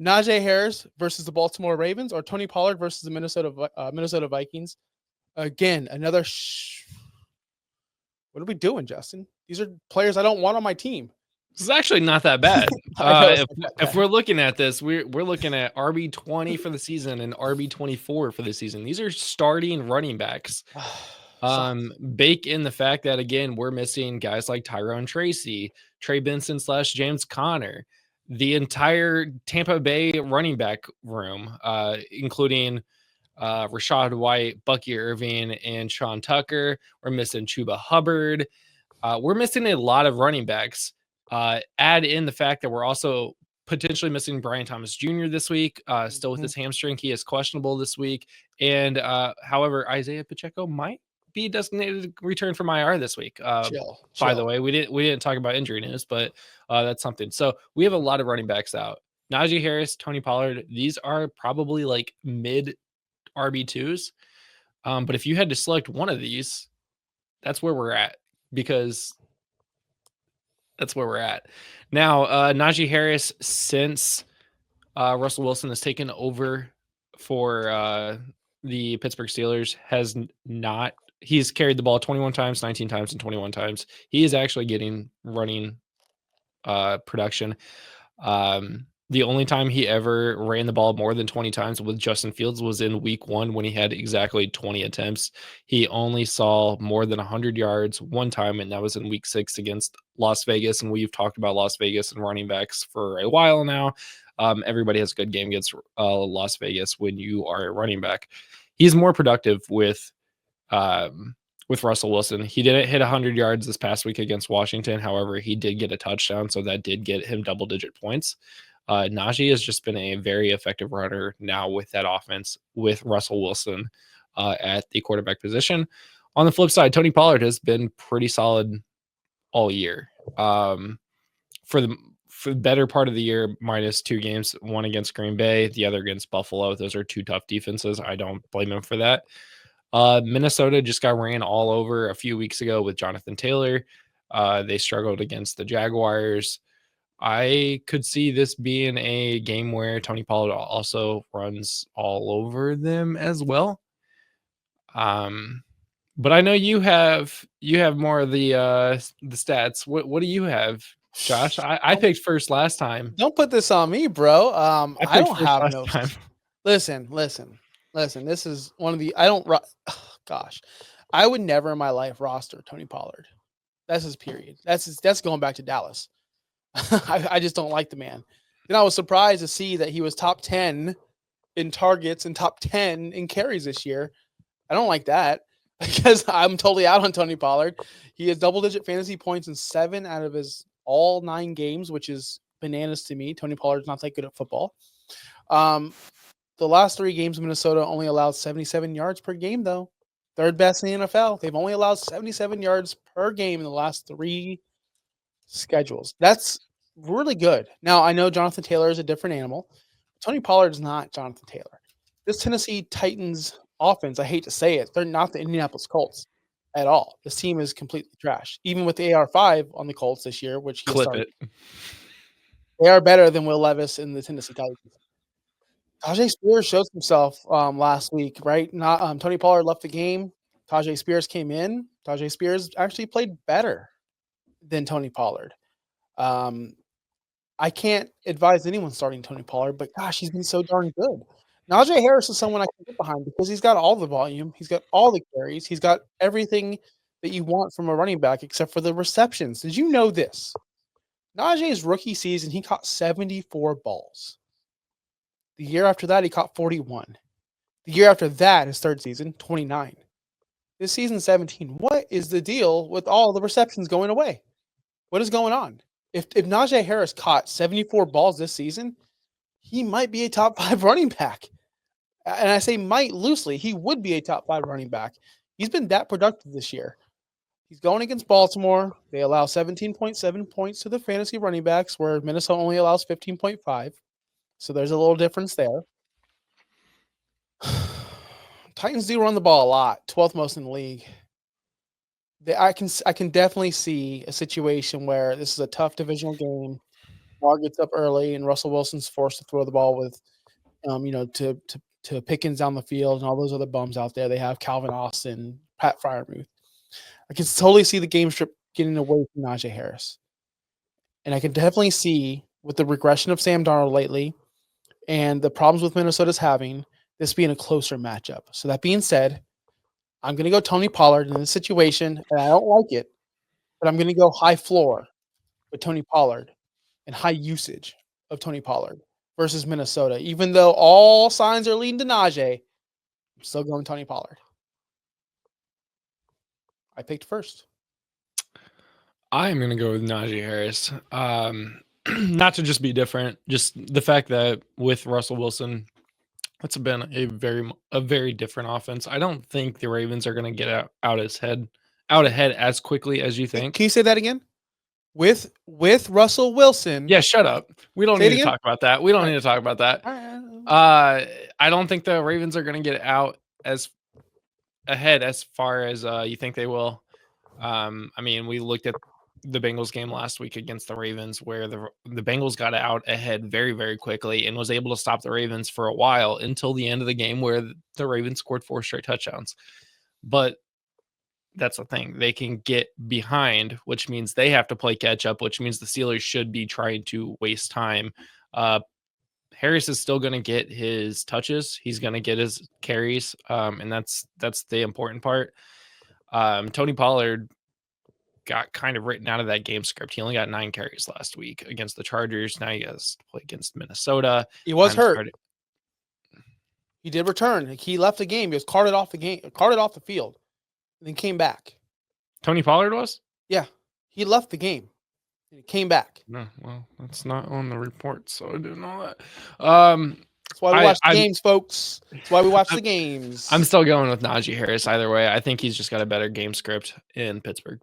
Najee Harris versus the Baltimore Ravens or Tony Pollard versus the Minnesota Vikings. Again, another. What are we doing, Justin? These are players I don't want on my team. This is actually not that bad. I know it's not that If bad. we're looking at this, we're looking at RB20 for the season and RB24 for the season. These are starting running backs. Bake in the fact that, again, we're missing guys like Tyrone Tracy, Trey Benson / James Conner, the entire Tampa Bay running back room, including Rashad White, Bucky Irving, and Sean Tucker. We're missing Chuba Hubbard. We're missing a lot of running backs. Add in the fact that we're also potentially missing Brian Thomas Jr. this week, still with his hamstring. He is questionable this week. And however, Isaiah Pacheco might be designated return from IR this week. Chill. By the way, we didn't talk about injury news, but that's something. So we have a lot of running backs out. Najee Harris, Tony Pollard, these are probably like mid RB2s. But if you had to select one of these, that's where we're at, because that's where we're at. Now, Najee Harris, since Russell Wilson has taken over for the Pittsburgh Steelers, has not. He's carried the ball 21 times, 19 times, and 21 times. He is actually getting running production. The only time he ever ran the ball more than 20 times with Justin Fields was in week 1 when he had exactly 20 attempts. He only saw more than 100 yards one time, and that was in week 6 against Las Vegas. And we've talked about Las Vegas and running backs for a while now. Everybody has a good game against Las Vegas when you are a running back. He's more productive with Russell Wilson. He didn't hit 100 yards this past week against Washington. However, he did get a touchdown, so that did get him double-digit points. Najee has just been a very effective runner now with that offense with Russell Wilson at the quarterback position. On the flip side, Tony Pollard has been pretty solid all year. For the better part of the year, minus 2 games, one against Green Bay, the other against Buffalo. Those are 2 tough defenses. I don't blame him for that. Minnesota just got ran all over a few weeks ago with Jonathan Taylor. They struggled against the Jaguars. I could see this being a game where Tony Pollard also runs all over them as well. But I know you have more of the stats. What do you have, Josh? I picked first last time. Don't put this on me, bro. I don't have no. Time. Listen. This is one of the. I don't. Gosh, I would never in my life roster Tony Pollard. That's his period. That's going back to Dallas. I just don't like the man. Then I was surprised to see that he was top 10 in targets and top 10 in carries this year. I don't like that because I'm totally out on Tony Pollard. He has double-digit fantasy points in 7 out of his all 9 games, which is bananas to me. Tony Pollard's not that good at football. The last 3 games of Minnesota only allowed 77 yards per game, though. Third best in the NFL. They've only allowed 77 yards per game in the last 3 schedules. That's really good. Now, I know Jonathan Taylor is a different animal. Tony Pollard is not Jonathan Taylor. This Tennessee Titans offense, I hate to say it, they're not the Indianapolis Colts at all. This team is completely trash. Even with the AR5 on the Colts this year, which he started, they are better than Will Levis in the Tennessee Titans. Tajay Spears showed himself last week, right? Not Tony Pollard left the game. Tajay Spears came in. Tajay Spears actually played better than Tony Pollard. I can't advise anyone starting Tony Pollard, but gosh, he's been so darn good. Najee Harris is someone I can get behind because he's got all the volume. He's got all the carries. He's got everything that you want from a running back except for the receptions. Did you know this? Najee's rookie season, he caught 74 balls. The year after that, he caught 41. The year after that, his third season, 29. This season, 17. What is the deal with all the receptions going away? What is going on? If Najee Harris caught 74 balls this season, he might be a top 5 running back. And I say might loosely. He would be a top 5 running back. He's been that productive this year. He's going against Baltimore. They allow 17.7 points to the fantasy running backs, where Minnesota only allows 15.5. So there's a little difference there. Titans do run the ball a lot, 12th most in the league. I can definitely see a situation where this is a tough divisional game. Lamar gets up early, and Russell Wilson's forced to throw the ball with, to Pickens down the field and all those other bums out there. They have Calvin Austin, Pat Freiermuth. I can totally see the game script getting away from Najee Harris. And I can definitely see with the regression of Sam Darnold lately and the problems with Minnesota's having, this being a closer matchup. So that being said, I'm going to go Tony Pollard in this situation, and I don't like it, but I'm going to go high floor with Tony Pollard and high usage of Tony Pollard versus Minnesota. Even though all signs are leading to Najee, I'm still going Tony Pollard. I picked first. I'm going to go with Najee Harris. Not to just be different, just the fact that with Russell Wilson, it's been a very different offense. I don't think the Ravens are going to get out ahead as quickly as you think. Can you say that again? With Russell Wilson. Yeah, shut up. We don't Say it need to again? talk about that. We don't need to talk about that. I don't think the Ravens are going to get out as ahead as far as you think they will. I mean, we looked at the Bengals game last week against the Ravens, where the Bengals got out ahead very, very quickly and was able to stop the Ravens for a while until the end of the game, where the Ravens scored 4 straight touchdowns. But that's the thing. They can get behind, which means they have to play catch up, which means the Steelers should be trying to waste time. Harris is still going to get his touches. He's going to get his carries. And that's the important part. Tony Pollard got kind of written out of that game script. He only got 9 carries last week against the Chargers. Now he has to play against Minnesota. He was hurt. He did return. He left the game. He was carted off the field, and then came back. Tony Pollard was? Yeah. He left the game and he came back. No, well, that's not on the report, so I didn't know that. That's why we watch the games, folks. That's why we watch the games. I'm still going with Najee Harris either way. I think he's just got a better game script in Pittsburgh.